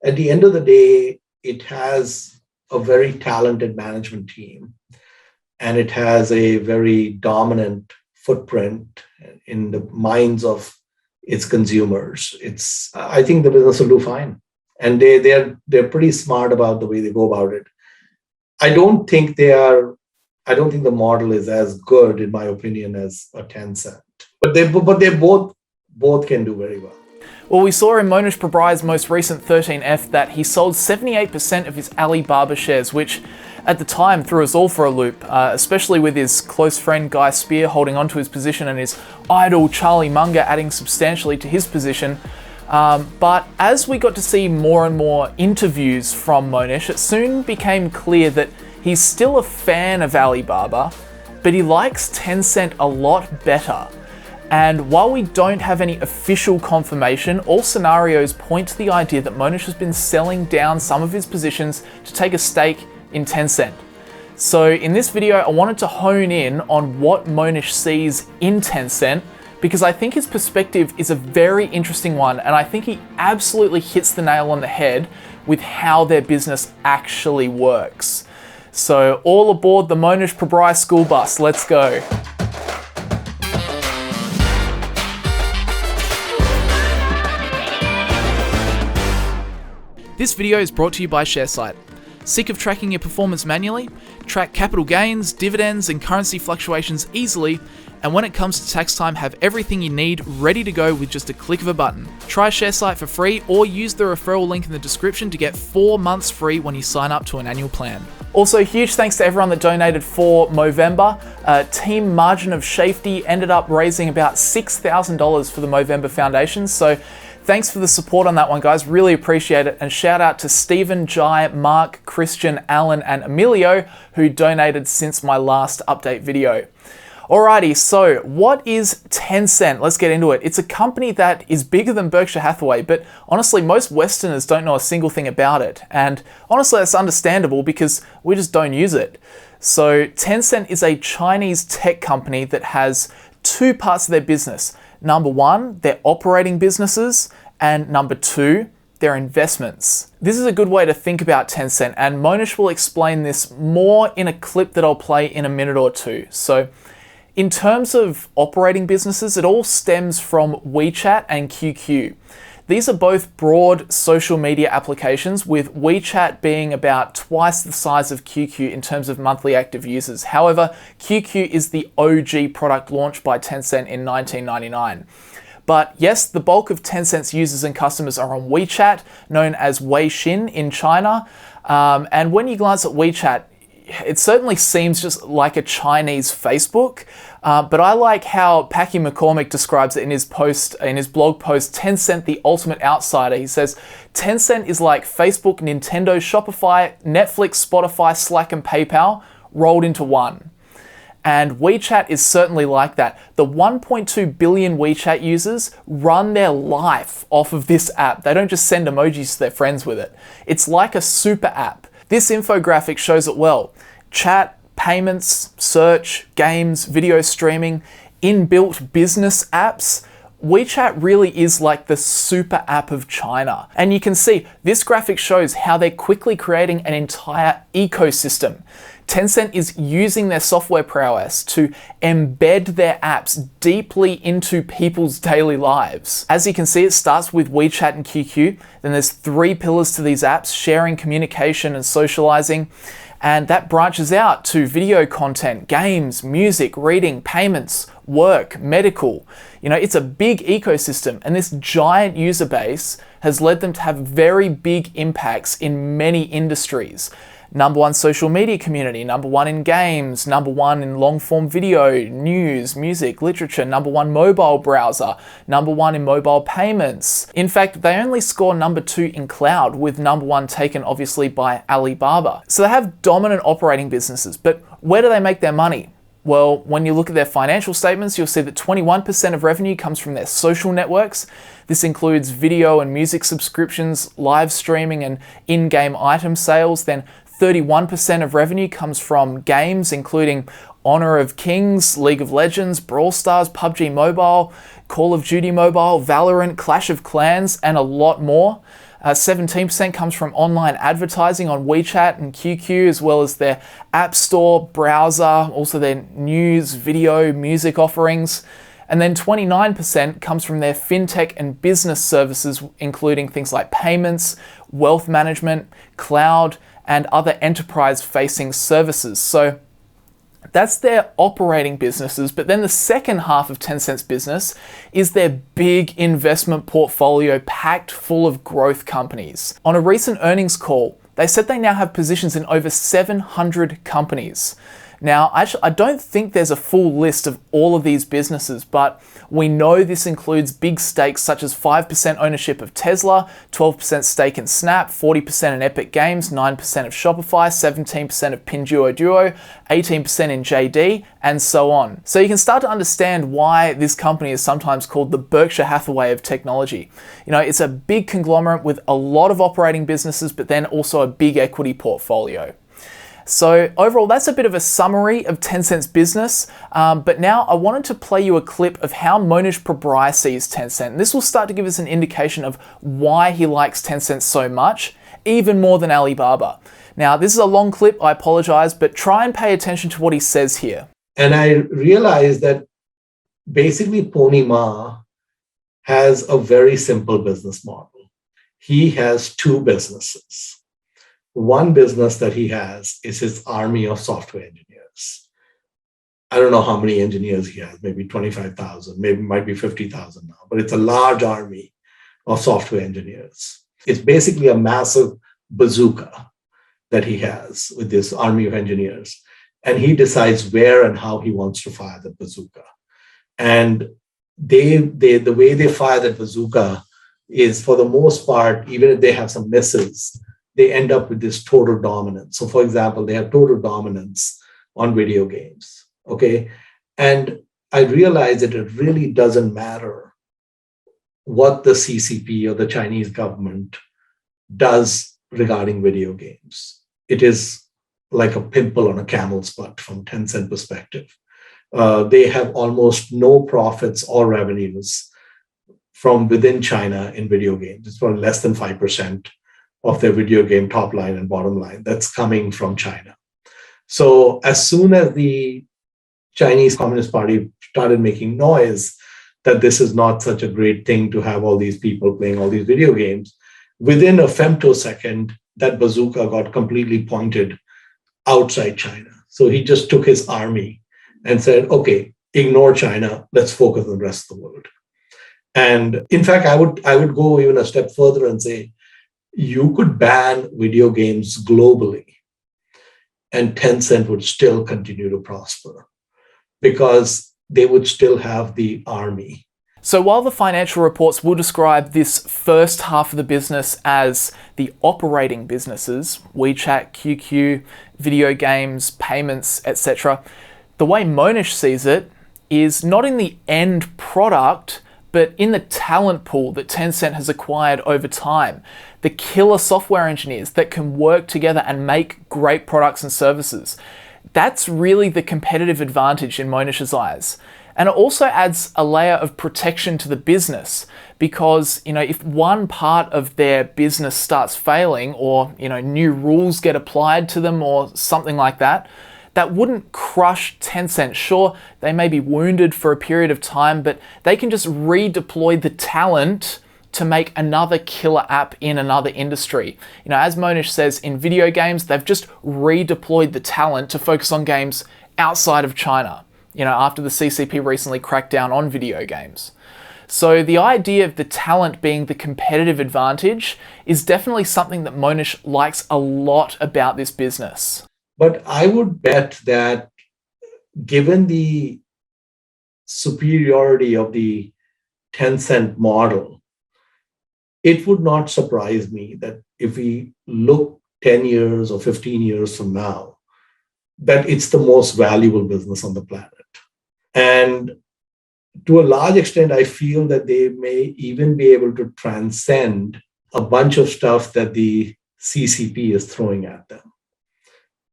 At the end of the day, it has a very talented management team, and it has a very dominant footprint in the minds of its consumers. I think the business will do fine, and they're pretty smart about the way they go about it. I don't think they are. I don't think the model is as good, in my opinion, as a Tencent. But they both can do very well. Well, we saw in Mohnish Pabrai's most recent 13F that he sold 78% of his Alibaba shares, which at the time threw us all for a loop, especially with his close friend Guy Spear holding onto his position and his idol Charlie Munger adding substantially to his position. But as we got to see more and more interviews from Mohnish, it soon became clear that he's still a fan of Alibaba, but he likes Tencent a lot better. And while we don't have any official confirmation, all scenarios point to the idea that Mohnish has been selling down some of his positions to take a stake in Tencent. So in this video, I wanted to hone in on what Mohnish sees in Tencent, because I think his perspective is a very interesting one, and I think he absolutely hits the nail on the head with how their business actually works. So all aboard the Mohnish Pabrai school bus, let's go. This video is brought to you by ShareSite. Sick of tracking your performance manually? Track capital gains, dividends, and currency fluctuations easily, and when it comes to tax time, have everything you need ready to go with just a click of a button. Try ShareSite for free or use the referral link in the description to get 4 months free when you sign up to an annual plan. Also, huge thanks to everyone that donated for Movember. Team Margin of Safety ended up raising about $6,000 for the Movember Foundation, so thanks for the support on that one, guys. Really appreciate it. And shout out to Stephen, Jai, Mark, Christian, Alan, and Emilio, who donated since my last update video. Alrighty, so what is Tencent? Let's get into it. It's a company that is bigger than Berkshire Hathaway, but honestly, most Westerners don't know a single thing about it. And honestly, that's understandable because we just don't use it. So Tencent is a Chinese tech company that has two parts of their business. Number one, their operating businesses, and number two, their investments. This is a good way to think about Tencent, and Mohnish will explain this more in a clip that I'll play in a minute or two. So in terms of operating businesses, it all stems from WeChat and QQ. These are both broad social media applications, with WeChat being about twice the size of QQ in terms of monthly active users. However, QQ is the OG product launched by Tencent in 1999. But yes, the bulk of Tencent's users and customers are on WeChat, known as Weixin in China. And when you glance at WeChat, it certainly seems just like a Chinese Facebook, but I like how Packy McCormick describes it in his blog post, Tencent, the ultimate outsider. He says, Tencent is like Facebook, Nintendo, Shopify, Netflix, Spotify, Slack, and PayPal rolled into one. And WeChat is certainly like that. The 1.2 billion WeChat users run their life off of this app. They don't just send emojis to their friends with it. It's like a super app. This infographic shows it well. Chat, payments, search, games, video streaming, inbuilt business apps. WeChat really is like the super app of China. And you can see this graphic shows how they're quickly creating an entire ecosystem. Tencent is using their software prowess to embed their apps deeply into people's daily lives. As you can see, it starts with WeChat and QQ. Then there's 3 pillars to these apps: sharing, communication, and socializing. And that branches out to video content, games, music, reading, payments, work, medical. You know, it's a big ecosystem, and this giant user base has led them to have very big impacts in many industries. Number 1 social media community, number 1 in games, number 1 in long form video, news, music, literature, number 1 mobile browser, number 1 in mobile payments. In fact, they only score number 2 in cloud, with number 1 taken obviously by Alibaba. So they have dominant operating businesses, but where do they make their money? Well, when you look at their financial statements, you'll see that 21% of revenue comes from their social networks. This includes video and music subscriptions, live streaming, and in-game item sales. Then 31% of revenue comes from games, including Honor of Kings, League of Legends, Brawl Stars, PUBG Mobile, Call of Duty Mobile, Valorant, Clash of Clans, and a lot more. 17% comes from online advertising on WeChat and QQ, as well as their app store, browser, also their news, video, music offerings. And then 29% comes from their fintech and business services, including things like payments, wealth management, cloud, and other enterprise-facing services. So that's their operating businesses, but then the second half of Tencent's business is their big investment portfolio packed full of growth companies. On a recent earnings call, they said they now have positions in over 700 companies. Now, I don't think there's a full list of all of these businesses, but we know this includes big stakes such as 5% ownership of Tesla, 12% stake in Snap, 40% in Epic Games, 9% of Shopify, 17% of Pinduoduo, 18% in JD, and so on. So you can start to understand why this company is sometimes called the Berkshire Hathaway of technology. You know, it's a big conglomerate with a lot of operating businesses, but then also a big equity portfolio. So overall, that's a bit of a summary of Tencent's business, but now I wanted to play you a clip of how Mohnish Pabrai sees Tencent. And this will start to give us an indication of why he likes Tencent so much, even more than Alibaba. Now, this is a long clip, I apologize, but try and pay attention to what he says here. And I realized that basically Pony Ma has a very simple business model. He has two businesses. One business that he has is his army of software engineers. I don't know how many engineers he has, maybe 25,000, maybe might be 50,000 now, but it's a large army of software engineers. It's basically a massive bazooka that he has with this army of engineers. And he decides where and how he wants to fire the bazooka. And the way they fire that bazooka is, for the most part, even if they have some misses, they end up with this total dominance. So for example, they have total dominance on video games, okay? And I realized that it really doesn't matter what the CCP or the Chinese government does regarding video games. It is like a pimple on a camel's butt from Tencent perspective. They have almost no profits or revenues from within China in video games. It's probably less than 5% of their video game top line and bottom line that's coming from China. So as soon as the Chinese Communist Party started making noise that this is not such a great thing to have all these people playing all these video games, within a femtosecond, that bazooka got completely pointed outside China. So he just took his army and said, okay, ignore China, let's focus on the rest of the world. And in fact, I would go even a step further and say, you could ban video games globally and Tencent would still continue to prosper because they would still have the army. So while the financial reports will describe this first half of the business as the operating businesses, WeChat, QQ, video games, payments, etc., the way Mohnish sees it is not in the end product, but in the talent pool that Tencent has acquired over time, the killer software engineers that can work together and make great products and services. That's really the competitive advantage in Mohnish's eyes. And it also adds a layer of protection to the business because, if one part of their business starts failing or, new rules get applied to them or something like that, that wouldn't crush Tencent. Sure, they may be wounded for a period of time, but they can just redeploy the talent to make another killer app in another industry. As Mohnish says, in video games, they've just redeployed the talent to focus on games outside of China, after the CCP recently cracked down on video games. So the idea of the talent being the competitive advantage is definitely something that Mohnish likes a lot about this business. But I would bet that given the superiority of the Tencent model, it would not surprise me that if we look 10 years or 15 years from now, that it's the most valuable business on the planet. And to a large extent, I feel that they may even be able to transcend a bunch of stuff that the CCP is throwing at them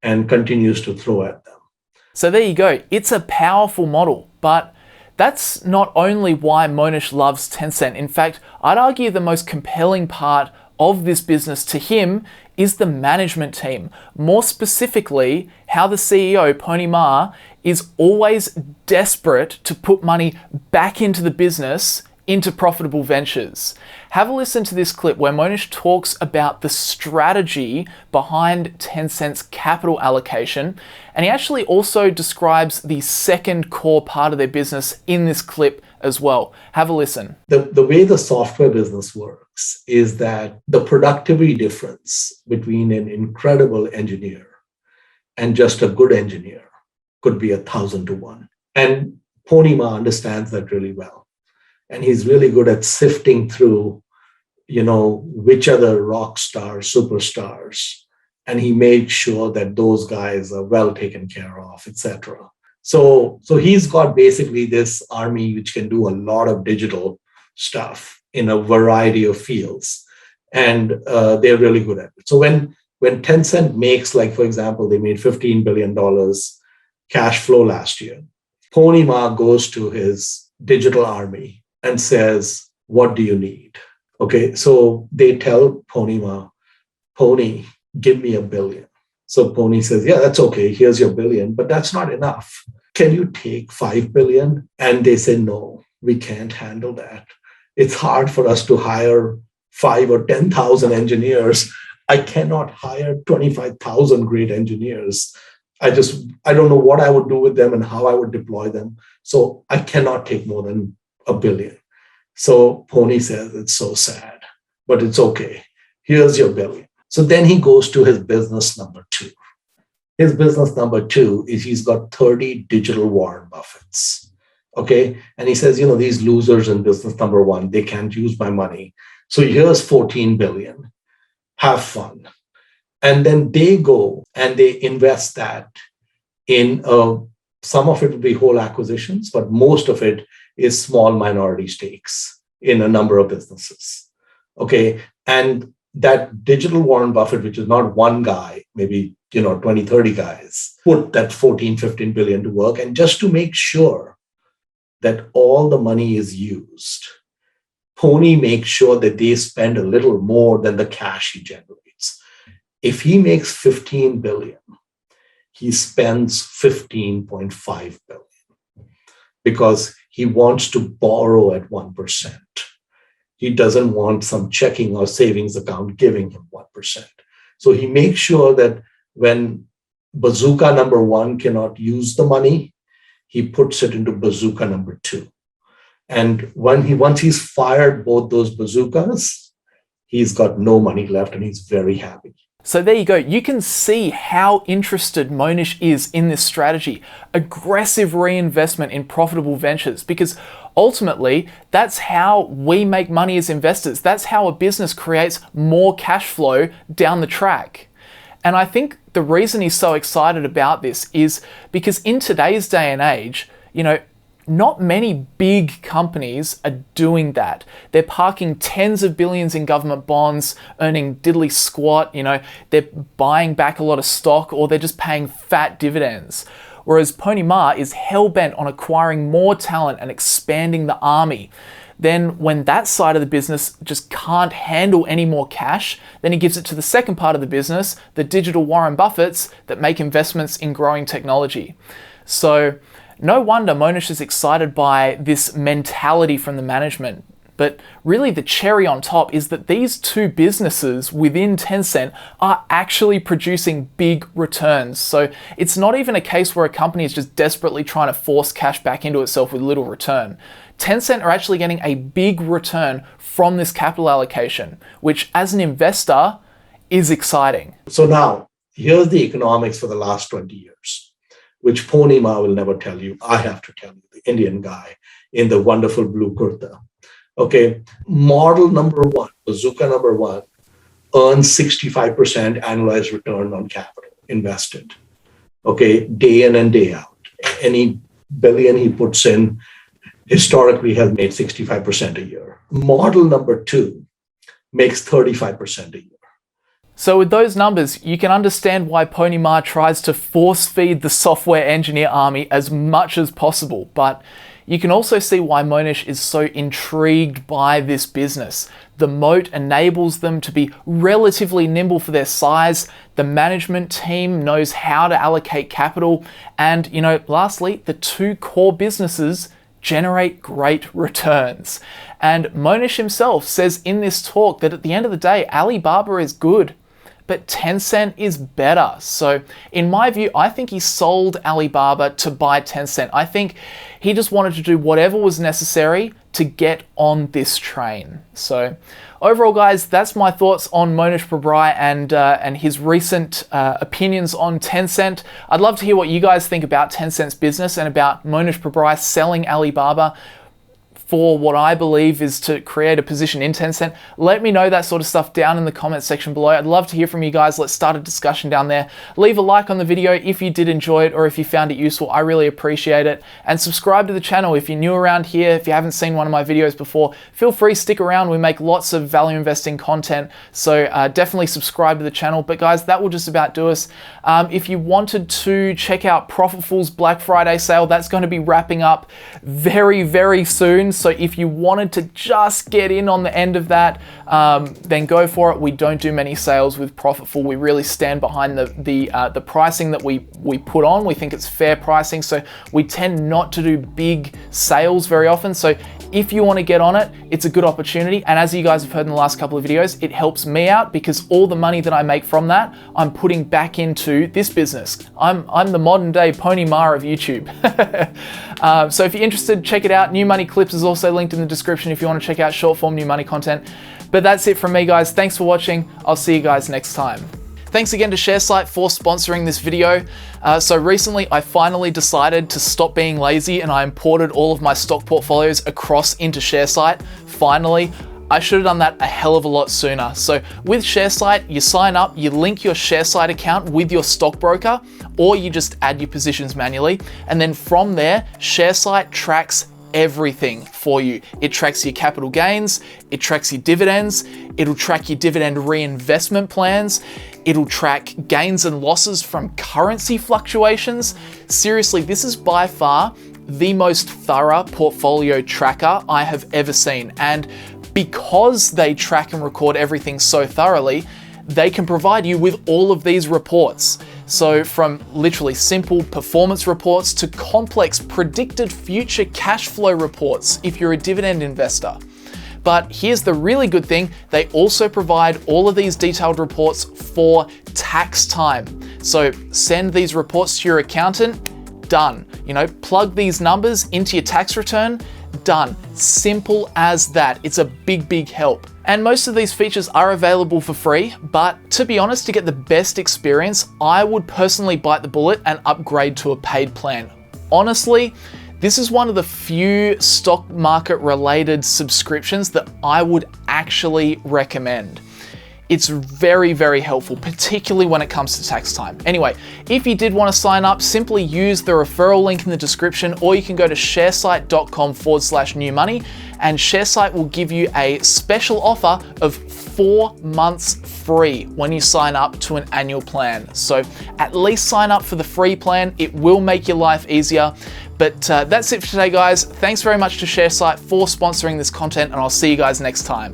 and continues to throw at them. So there you go. It's a powerful model, but that's not only why Mohnish loves Tencent. In fact, I'd argue the most compelling part of this business to him is the management team. More specifically, how the CEO, Pony Ma, is always desperate to put money back into the business, into profitable ventures. Have a listen to this clip where Mohnish talks about the strategy behind Tencent's capital allocation, and he actually also describes the second core part of their business in this clip as well. Have a listen. The way the software business works is that the productivity difference between an incredible engineer and just a good engineer could be 1,000 to 1. And Pony Ma understands that really well. And he's really good at sifting through, which are the rock stars, superstars. And he made sure that those guys are well taken care of, etc. So he's got basically this army which can do a lot of digital stuff in a variety of fields. And they're really good at it. So when Tencent makes, like, for example, they made $15 billion cash flow last year, Pony Ma goes to his digital army and says, what do you need? Okay, so they tell Pony Ma, Pony, give me $1 billion. So Pony says, yeah, that's okay. Here's your $1 billion, but that's not enough. Can you take $5 billion? And they say, no, we can't handle that. It's hard for us to hire 5 or 10,000 engineers. I cannot hire 25,000 great engineers. I don't know what I would do with them and how I would deploy them. So I cannot take more than $1 billion. So Pony says, it's so sad, but it's okay. Here's your $1 billion. So then he goes to his business number 2. His business number 2 is he's got 30 digital Warren Buffetts. Okay. And he says, these losers in business number 1, they can't use my money. So here's 14 billion. Have fun. And then they go and they invest that in some of it will be whole acquisitions, but most of it is small minority stakes in a number of businesses. Okay. And that digital Warren Buffett, which is not one guy, maybe 20, 30 guys, put that 14, 15 billion to work. And just to make sure that all the money is used, Pony makes sure that they spend a little more than the cash he generates. If he makes 15 billion, he spends 15.5 billion because he wants to borrow at 1%. He doesn't want some checking or savings account giving him 1%. So he makes sure that when bazooka number 1 cannot use the money, he puts it into bazooka number 2. And once he's fired both those bazookas, he's got no money left and he's very happy. So there you go. You can see how interested Mohnish is in this strategy. Aggressive reinvestment in profitable ventures, because ultimately that's how we make money as investors. That's how a business creates more cash flow down the track. And I think the reason he's so excited about this is because in today's day and age, not many big companies are doing that. They're parking tens of billions in government bonds, earning diddly squat, they're buying back a lot of stock, or they're just paying fat dividends. Whereas Pony Ma is hell-bent on acquiring more talent and expanding the army. Then when that side of the business just can't handle any more cash, then he gives it to the second part of the business, the digital Warren Buffetts that make investments in growing technology. So no wonder Mohnish is excited by this mentality from the management. But really the cherry on top is that these two businesses within Tencent are actually producing big returns. So it's not even a case where a company is just desperately trying to force cash back into itself with little return. Tencent are actually getting a big return from this capital allocation, which as an investor is exciting. So now, here's the economics for the last 20 years, which Pony Ma will never tell you. I have to tell you, the Indian guy in the wonderful blue kurta. Okay, model number 1, bazooka number 1, earns 65% annualized return on capital invested. Okay, day in and day out. Any billion he puts in historically has made 65% a year. Model number 2 makes 35% a year. So with those numbers, you can understand why Pony Ma tries to force feed the software engineer army as much as possible. But You can also see why Mohnish is so intrigued by this business. The moat enables them to be relatively nimble for their size. The management team knows how to allocate capital. And, lastly, the two core businesses generate great returns. And Mohnish himself says in this talk that at the end of the day, Alibaba is good, but Tencent is better. So in my view, I think he sold Alibaba to buy Tencent. I think he just wanted to do whatever was necessary to get on this train. So overall, guys, that's my thoughts on Mohnish Pabrai and his recent opinions on Tencent. I'd love to hear what you guys think about Tencent's business and about Mohnish Pabrai selling Alibaba for what I believe is to create a position in Tencent. Let me know that sort of stuff down in the comments section below. I'd love to hear from you guys. Let's start a discussion down there. Leave a like on the video if you did enjoy it or if you found it useful. I really appreciate it. And subscribe to the channel if you're new around here. If you haven't seen one of my videos before, feel free, stick around. We make lots of value investing content. So definitely subscribe to the channel. But guys, that will just about do us. If you wanted to check out PROFITFUL's Black Friday sale, that's going to be wrapping up very, very soon. So if you wanted to just get in on the end of that, then go for it. We don't do many sales with PROFITFUL. We really stand behind the pricing that we put on. We think it's fair pricing, so we tend not to do big sales very often. So if you want to get on it, it's a good opportunity. And as you guys have heard in the last couple of videos, it helps me out because all the money that I make from that, I'm putting back into this business. I'm the modern day Pony Ma of YouTube. So if you're interested, check it out. New Money Clips is also linked in the description if you want to check out short form new money content. But that's it from me, guys. Thanks for watching. I'll see you guys next time. Thanks again to ShareSite for sponsoring this video. So recently I finally decided to stop being lazy and I imported all of my stock portfolios across into ShareSite. Finally, I should have done that a hell of a lot sooner. So with ShareSite, you sign up, you link your ShareSite account with your stockbroker, or you just add your positions manually. And then from there, ShareSite tracks everything for you. It tracks your capital gains, it tracks your dividends, it'll track your dividend reinvestment plans, it'll track gains and losses from currency fluctuations. Seriously, this is by far the most thorough portfolio tracker I have ever seen. And because they track and record everything so thoroughly, they can provide you with all of these reports. So from literally simple performance reports to complex predicted future cash flow reports if you're a dividend investor. But here's the really good thing, they also provide all of these detailed reports for tax time. So send these reports to your accountant, done. Plug these numbers into your tax return, done. Simple as that. It's a big, big help. And most of these features are available for free, but to be honest, to get the best experience, I would personally bite the bullet and upgrade to a paid plan. Honestly, this is one of the few stock market related subscriptions that I would actually recommend. It's very, very helpful, particularly when it comes to tax time. Anyway, if you did want to sign up, simply use the referral link in the description, or you can go to sharesite.com/new money, and ShareSite will give you a special offer of 4 months free when you sign up to an annual plan. So at least sign up for the free plan. It will make your life easier. But that's it for today, guys. Thanks very much to ShareSite for sponsoring this content, and I'll see you guys next time.